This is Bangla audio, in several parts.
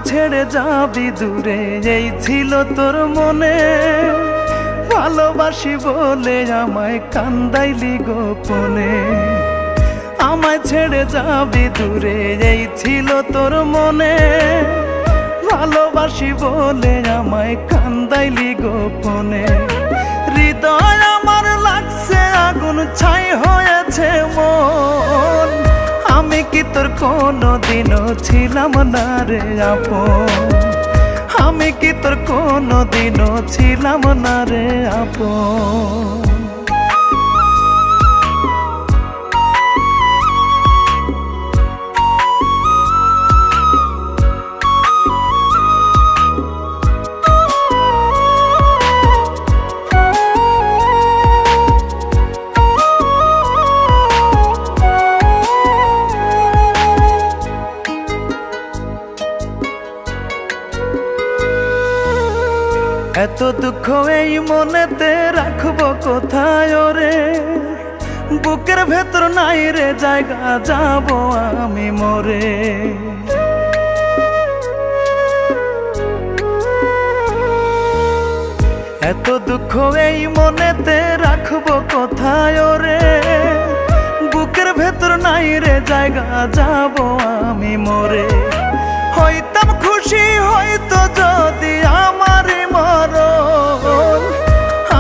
ছেড়ে যাবি দূরে, এই ছিল তোর মনে। ভালোবাসি বলে আমায় কান্দাইলি গোপনে। আমায় ছেড়ে যাবি দূরে, এই ছিল তোর মনে। ভালোবাসি বলে আমায় কান্দাইলি গোপনে। হৃদয় আমার লাগছে আগুন, ছাই হয়েছে মন। আমি কি তোর কোনোদিনও ছিলাম না রে আপন? আমি কি তোর কোনোদিনও ছিলাম না রে আপন? এত দুঃখ এই মনেতে রাখবো কোথায় রে? বুকের ভেতর নাই রে জায়গা, যাব আমি মরে। এত দুঃখ এই মনেতে রাখবো কোথায় রে? বুকের ভেতর নাই রে জায়গা, যাব আমি মরে। হইতাম খুশি হয়তো যদি আমারই মরণ।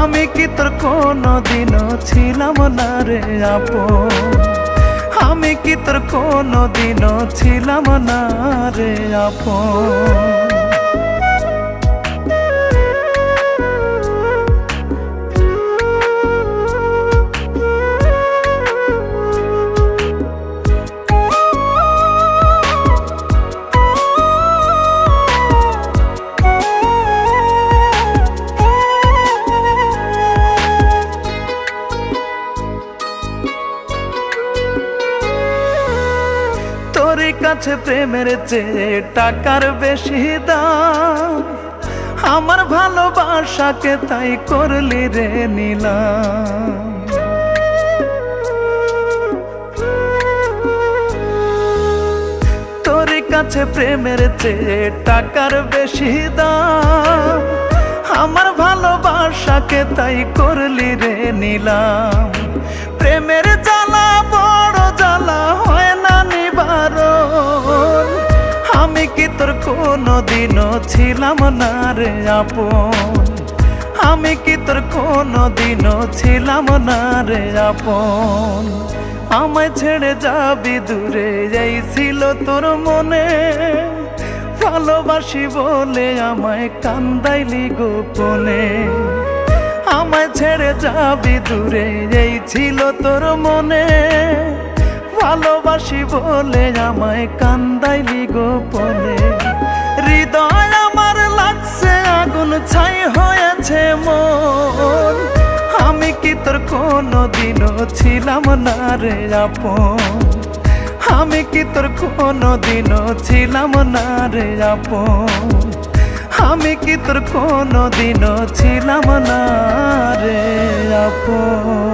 আমি কি তোর কোনোদিনও ছিলাম না রে আপন? আমি কি তোর কোনোদিনও ছিলাম না রে আপন? তোর কাছে প্রেমের চেয়ে টাকার বেশি দাম। আমার ভালোবাসাকে তাই করলি রে নিলাম। তোর কাছে প্রেমের চেয়ে টাকার বেশি দাম। আমার ভালোবাসাকে তাই করলি রে নিলাম। প্রেমের জ্বালা বড় জ্বালা, হয় না নিবারণ। আমি কি তোর কোনোদিনও ছিলাম না রে আপন? আমি কি তোর কোনোদিনও ছিলাম না রে আপন? আমায় ছেড়ে যাবি দূরে, এই ছিল তোর মনে। ভালোবাসি বলে আমায় কান্দাইলি গোপনে। আমায় ছেড়ে যাবি দূরে, এই ছিল তোর মনে। ভালোবাসি বলে আমায় কান্দাইলি গোপনে। হৃদয় আমার লাগছে আগুন, ছাই হয়েছে মন। আমি কি তোর কোনোদিনও ছিলাম না রে আপন? আমি কি তোর কোনোদিনও ছিলাম না রে আপন? আমি কি তোর কোনোদিনও ছিলাম না রে আপন?